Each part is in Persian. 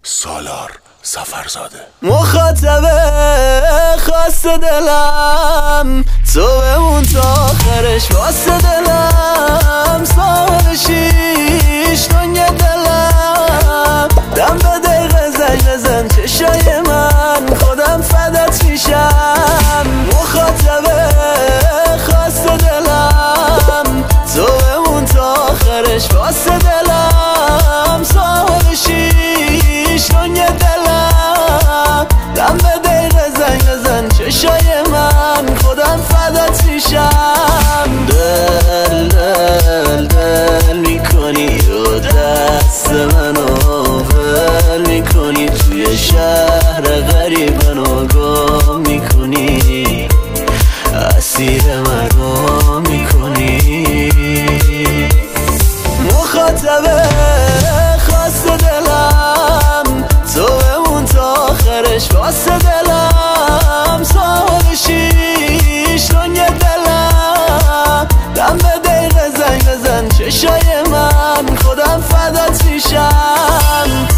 سالار سفرزاده. مخاطب خاص دلم تو بمون تا آخرش، واسه دلم سال 6 دنگ دلم، دم به دقیقه زنگ بزن چشای من، خودم فدات میشم. مخاطب خاص دلم تو بمون تا آخرش، واسه دلم سال 6 دنگ دلم، دم به دقیقه زنگ بزن چشای من، خودم فدات میشم. دل دل دل میکنی و دست منو ول میکنی، توی شهر غریب منو گم میکنی، اسیر مردم میکنی. مخاطب خاص دلم تو بمون تا آخرش، واسه دلم سال 6 دنگ دلم، دم به دقیقه زنگ بزن چشای من، خودم فدات میشم.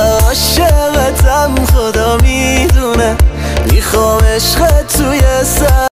عاشقتم خدا میدونه، میخوام عشق